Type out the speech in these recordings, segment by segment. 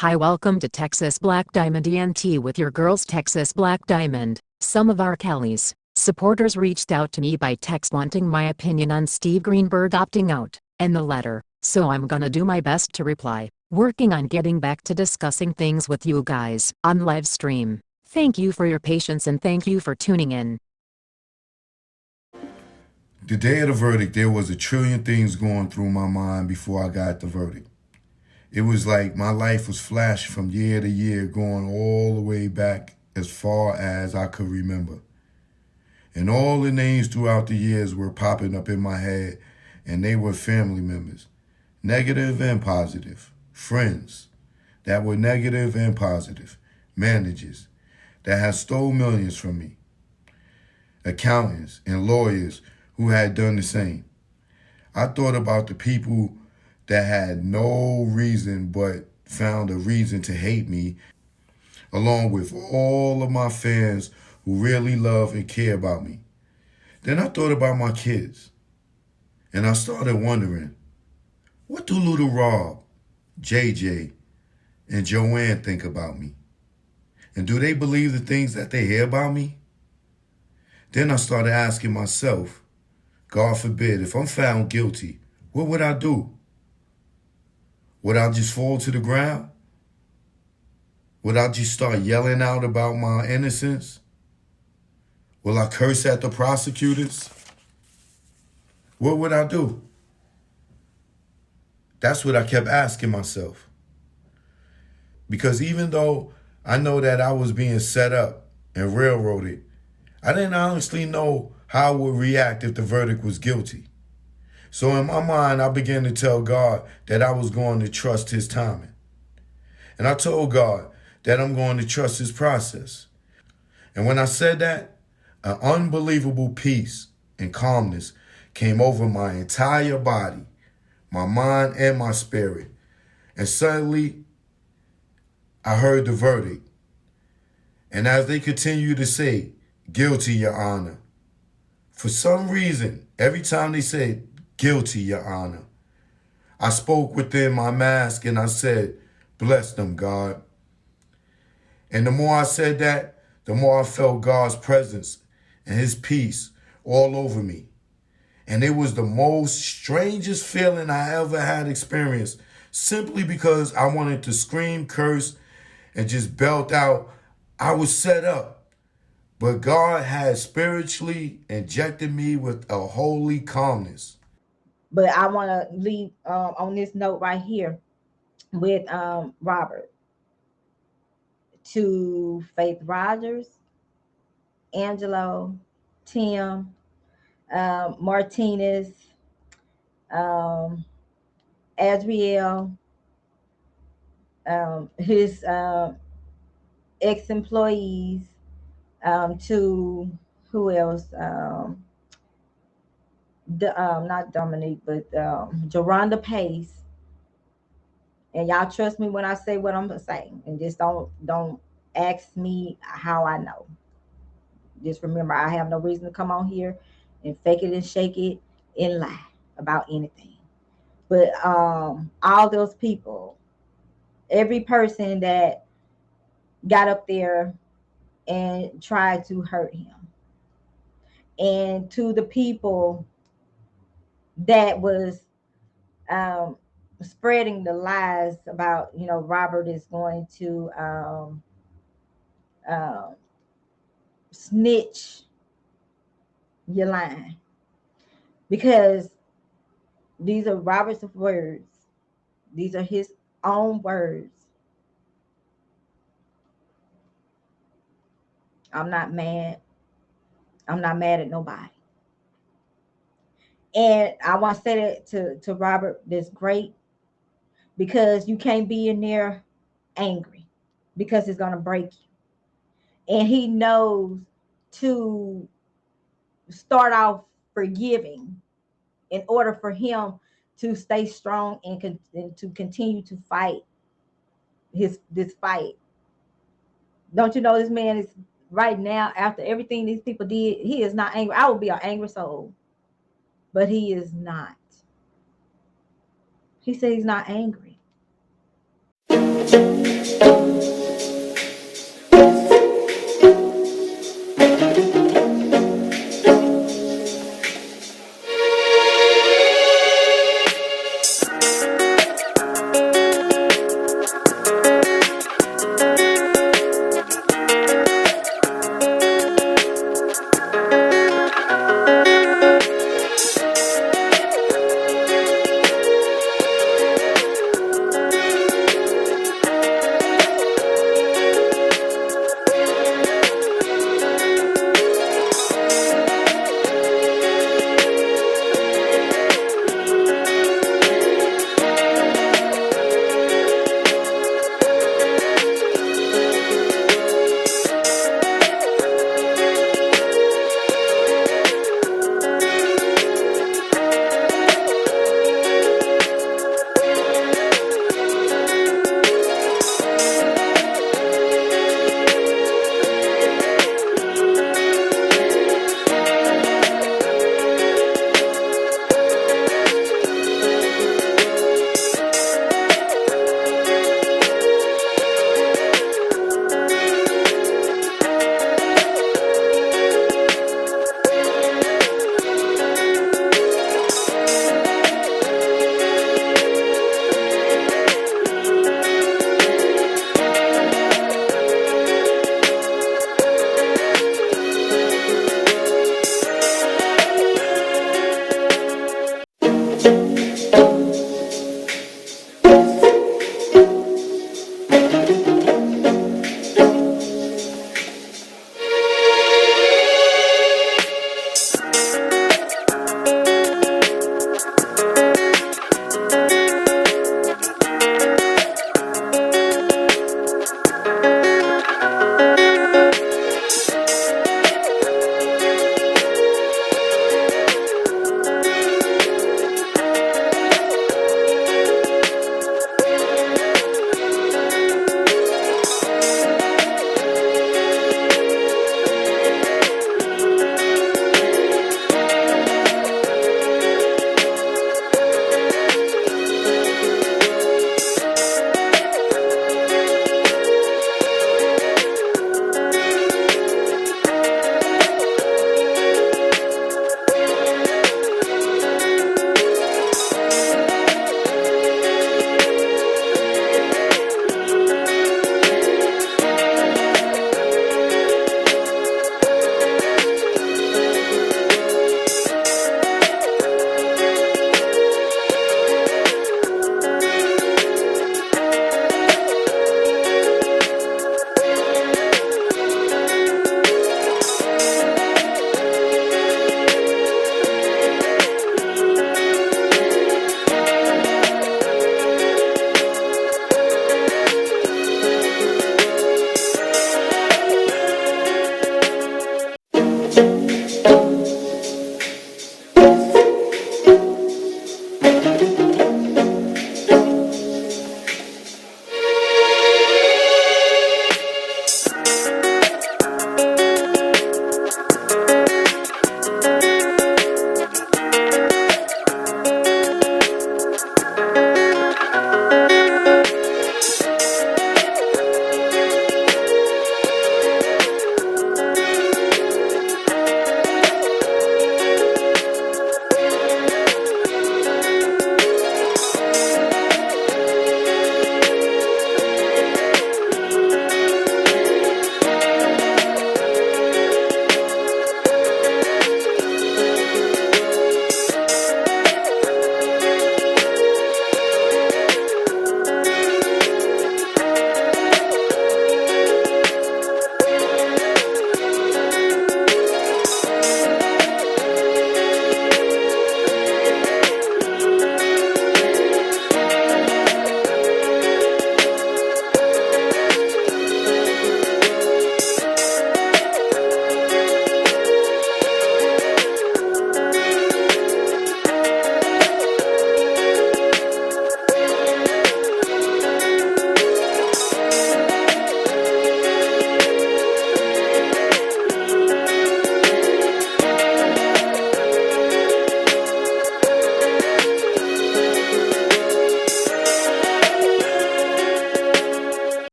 Hi, welcome to Texas Black Diamond ENT with your girls Texas Black Diamond. Some of R.Kelly's supporters reached out to me by text wanting my opinion on Steve Greenberg opting out, and the letter, so I'm gonna do my best to reply. Working on getting back to discussing things with you guys on live stream. Thank you for your patience and thank you for tuning in. The day of the verdict, there was a trillion things going through my mind before I got the verdict. It was like my life was flashed from year to year, going all the way back as far as I could remember. And all the names throughout the years were popping up in my head, and they were family members, negative and positive, friends that were negative and positive, managers that had stole millions from me, accountants and lawyers who had done the same. I thought about the people that had no reason but found a reason to hate me, along with all of my fans who really love and care about me. Then I thought about my kids, and I started wondering, what do little Rob, JJ, and Joanne think about me? And do they believe the things that they hear about me? Then I started asking myself, God forbid, if I'm found guilty, what would I do? Would I just fall to the ground? Would I just start yelling out about my innocence? Will I curse at the prosecutors? What would I do? That's what I kept asking myself. Because even though I know that I was being set up and railroaded, I didn't honestly know how I would react if the verdict was guilty. So in my mind, I began to tell God that I was going to trust his timing. And I told God that I'm going to trust his process. And when I said that, an unbelievable peace and calmness came over my entire body, my mind and my spirit. And suddenly, I heard the verdict. And as they continued to say, guilty, Your Honor, for some reason, every time they said, guilty, Your Honor, I spoke within my mask and I said, bless them, God. And the more I said that, the more I felt God's presence and his peace all over me. And it was the most strangest feeling I ever had experienced, simply because I wanted to scream, curse, and just belt out. I was set up. But God had spiritually injected me with a holy calmness. But I want to leave on this note right here with Robert, to Faith Rogers, Angelo, Tim, Martinez, um, Adriel, his ex-employees, to who else? Not Dominique, but Geronda Pace. And y'all trust me when I say what I'm saying, and just don't ask me how I know. Just remember, I have no reason to come on here and fake it and shake it and lie about anything. But all those people, every person that got up there and tried to hurt him, and to the people that was um, spreading the lies about, Robert is going to um, snitch, your line, because these are Robert's words. These are his own words. I'm not mad. I'm not mad at nobody. And I want to say that to Robert, that's great, because you can't be in there angry, because it's going to break you. And he knows to start off forgiving in order for him to stay strong and to continue to fight this fight. Don't you know this man is right now, after everything these people did, he is not angry. I would be an angry soul, but he is not. He said he's not angry.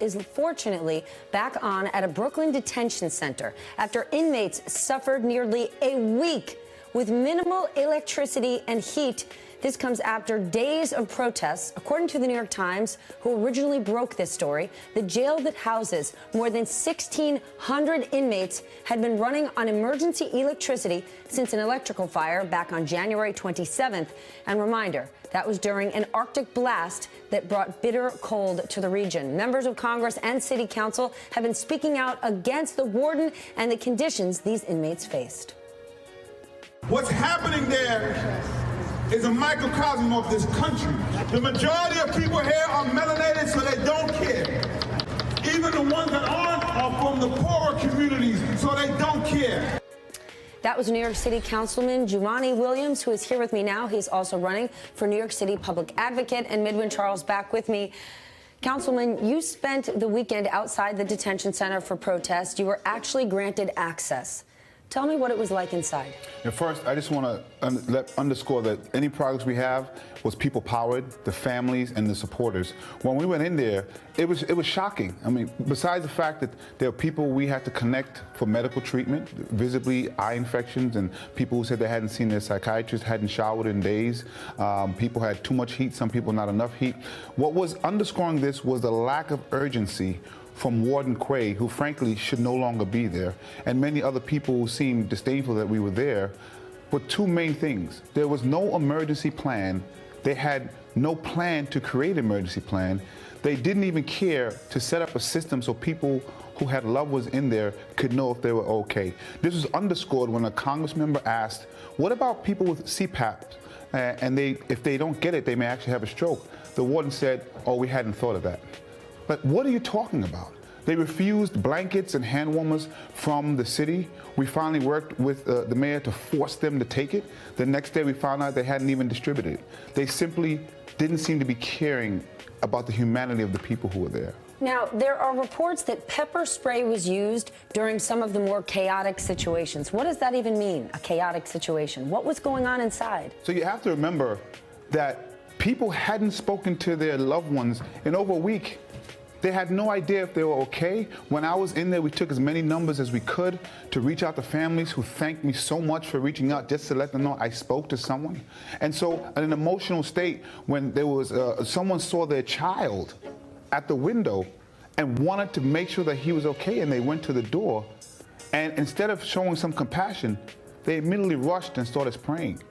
is fortunately back on at a Brooklyn detention center after inmates suffered nearly a week with minimal electricity and heat. This comes after days of protests. According to the New York Times, who originally broke this story, the jail that houses more than 1,600 inmates had been running on emergency electricity since an electrical fire back on January 27th. And reminder, that was during an Arctic blast that brought bitter cold to the region. Members of Congress and City Council have been speaking out against the warden and the conditions these inmates faced. What's happening there is a microcosm of this country. The majority of people here are melanated, so they don't care. Even the ones that aren't are from the poorer communities, so they don't care. That was New York City Councilman Jumaane Williams, who is here with me now. He's also running for New York City Public Advocate. And Midwin Charles back with me. Councilman, you spent the weekend outside the detention center for protest. You were actually granted access. Tell me what it was like inside. First, I just want to underscore that any progress we have was people-powered, the families and the supporters. When we went in there, it was shocking. I mean, besides the fact that there were people we had to connect for medical treatment, visibly eye infections, and people who said they hadn't seen their psychiatrist, hadn't showered in days. People had too much heat, some people not enough heat. What was underscoring this was the lack of urgency from Warden Quay, who frankly should no longer be there, and many other people who seemed disdainful that we were there, were two main things. There was no emergency plan. They had no plan to create an emergency plan. They didn't even care to set up a system so people who had loved ones in there could know if they were okay. This was underscored when a Congress member asked, what about people with CPAP? And if they don't get it, they may actually have a stroke. The warden said, oh, we hadn't thought of that. But what are you talking about? They refused blankets and hand warmers from the city. We finally worked with the mayor to force them to take it. The next day we found out they hadn't even distributed it. They simply didn't seem to be caring about the humanity of the people who were there. Now, there are reports that pepper spray was used during some of the more chaotic situations. What does that even mean, a chaotic situation? What was going on inside? So you have to remember that people hadn't spoken to their loved ones in over a week. They had no idea if they were okay. When I was in there, we took as many numbers as we could to reach out to families who thanked me so much for reaching out just to let them know I spoke to someone. And so in an emotional state, when there was someone saw their child at the window and wanted to make sure that he was okay, and they went to the door, and instead of showing some compassion, they immediately rushed and started praying.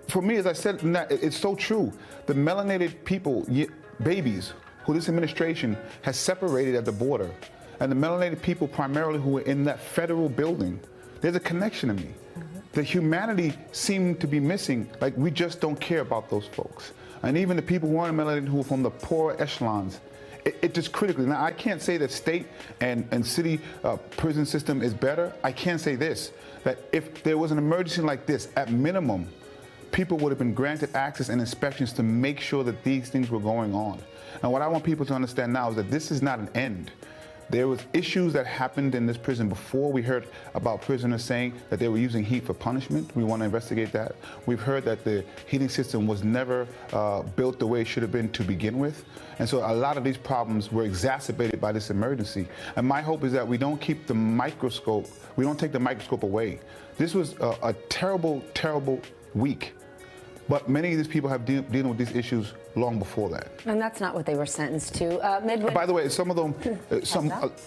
For me, as I said, it's so true. The melanated people, babies, who this administration has separated at the border, and the melanated people primarily who are in that federal building, there's a connection to me. The humanity seemed to be missing, like we just don't care about those folks. And even the people who aren't melanated, who are from the poorer echelons, it just critically. Now, I can't say that state and city prison system is better. I can say this, that if there was an emergency like this, at minimum, people would have been granted access and inspections to make sure that these things were going on. And what I want people to understand now is that this is not an end. There was issues that happened in this prison before. We heard about prisoners saying that they were using heat for punishment. We want to investigate that. We've heard that the heating system was never built the way it should have been to begin with. And so a lot of these problems were exacerbated by this emergency. And my hope is that we don't keep the microscope, we don't take the microscope away. This was a terrible, terrible week. But many of these people have dealing with these issues long before that. And that's not what they were sentenced to. Midwin. By the way, some of them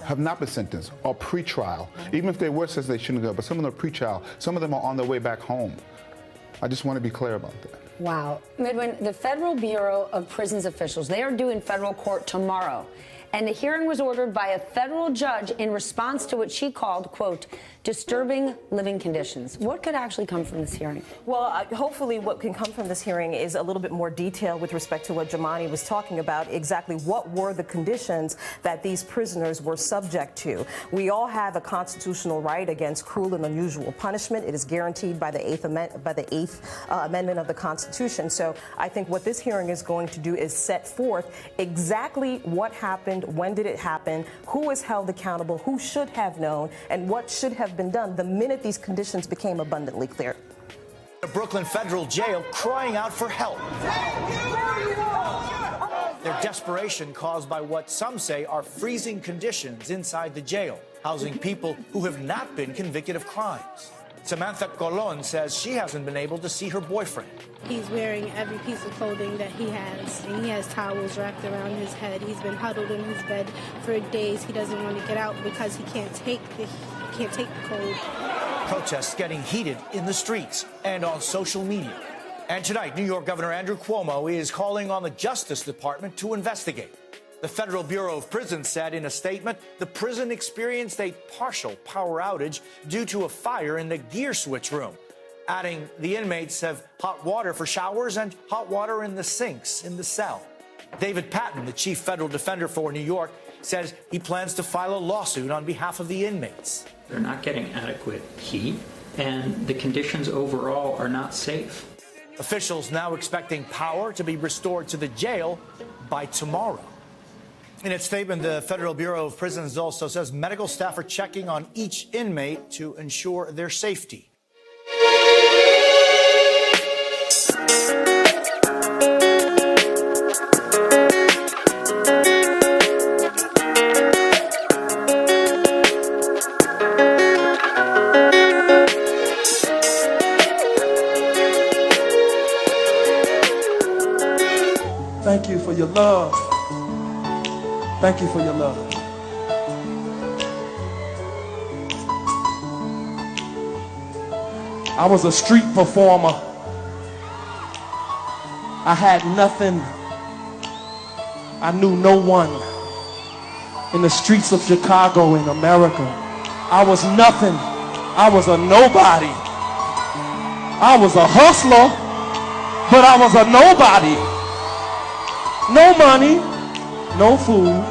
have not been sentenced or pre-trial. Even if they were sentenced, they shouldn't go. But some of them are pre-trial. Some of them are on their way back home. I just want to be clear about that. Wow. Midwin, the Federal Bureau of Prisons officials, they are due in federal court tomorrow. And the hearing was ordered by a federal judge in response to what she called, quote, disturbing living conditions. What could actually come from this hearing? Well, hopefully what can come from this hearing is a little bit more detail with respect to what Jumaane was talking about, exactly what were the conditions that these prisoners were subject to. We all have a constitutional right against cruel and unusual punishment. It is guaranteed by the Eighth Amendment of the Constitution. So I think what this hearing is going to do is set forth exactly what happened, when did it happen, who is held accountable, who should have known, and what should have been done the minute these conditions became abundantly clear. The Brooklyn federal jail crying out for help. Their desperation caused by what some say are freezing conditions inside the jail, housing people who have not been convicted of crimes. Samantha Colon says she hasn't been able to see her boyfriend. He's wearing every piece of clothing that he has, and he has towels wrapped around his head. He's been huddled in his bed for days. He doesn't want to get out because he can't take the cold. Protests getting heated in the streets and on social media. And tonight, New York Governor Andrew Cuomo is calling on the Justice Department to investigate. The Federal Bureau of Prisons said in a statement the prison experienced a partial power outage due to a fire in the gear switch room, adding the inmates have hot water for showers and hot water in the sinks in the cell. David Patton, the chief federal defender for New York, says he plans to file a lawsuit on behalf of the inmates. They're not getting adequate heat, and the conditions overall are not safe. Officials now expecting power to be restored to the jail by tomorrow. In its statement, the Federal Bureau of Prisons also says medical staff are checking on each inmate to ensure their safety. Thank you for your love. Thank you for your love. I was a street performer. I had nothing. I knew no one in the streets of Chicago in America. I was nothing. I was a nobody. I was a hustler, but I was a nobody. No money, no food.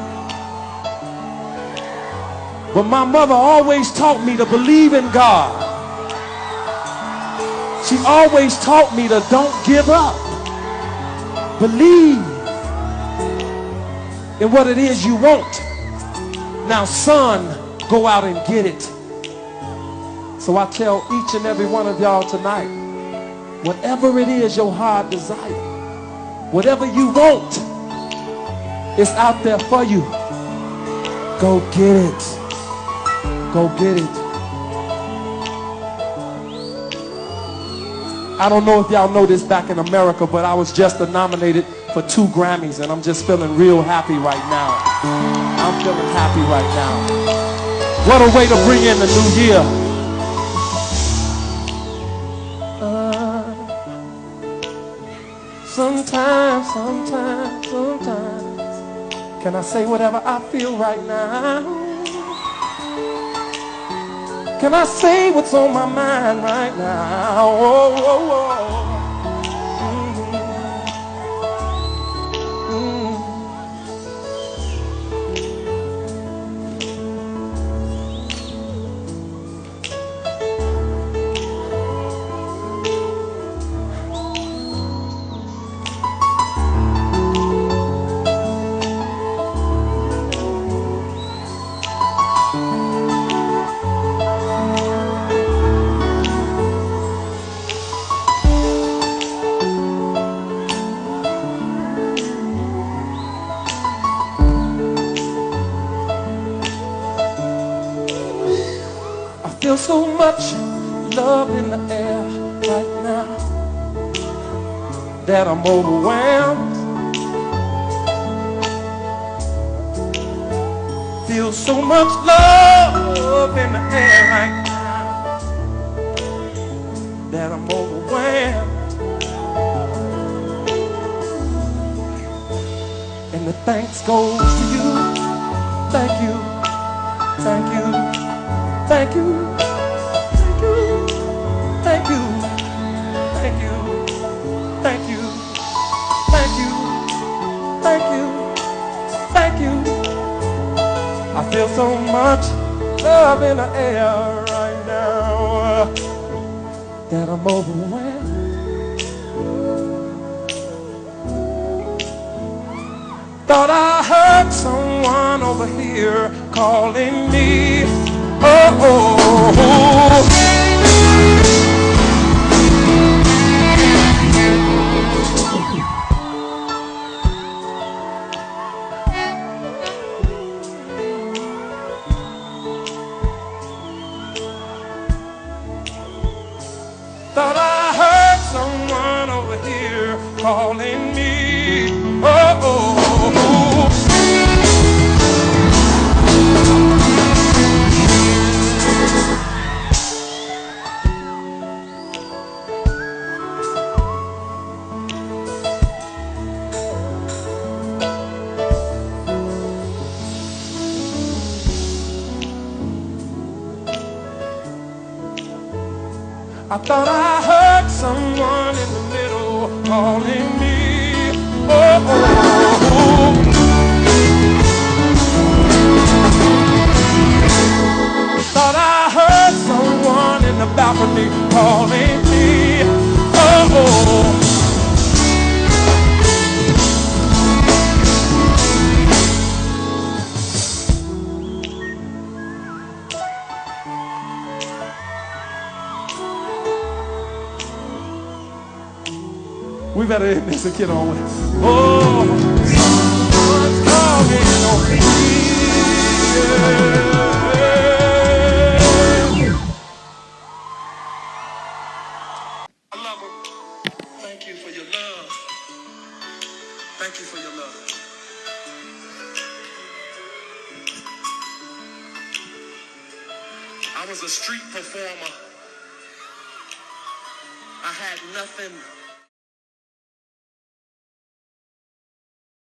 But my mother always taught me to believe in God. She always taught me to don't give up. Believe in what it is you want. Now, son, go out and get it. So I tell each and every one of y'all tonight, whatever it is your heart desire, whatever you want, it's out there for you. Go get it. Go get it. I don't know if y'all know this back in America, but I was just nominated for 2 Grammys, and I'm just feeling real happy right now. I'm feeling happy right now. What a way to bring in the new year. Sometimes. Can I say whatever I feel right now? Can I say what's on my mind right now? Oh, oh, oh. Feel so much love in the air right now that I'm overwhelmed. Feel so much love in the air right now that I'm overwhelmed. And the thanks goes to you. Thank you. Thank you. Thank you. Thank you, thank you, thank you, thank you, thank you, thank you. I feel so much love in the air right now that I'm overwhelmed. Thought I heard someone over here calling me. Oh, oh, oh. I thought I heard someone in the middle calling me. Oh, oh, oh. Thought I heard someone in the balcony calling me. Oh, oh. We better end this and get on with it. Oh, someone's calling on me. I love them. Thank you for your love. Thank you for your love. I was a street performer. I had nothing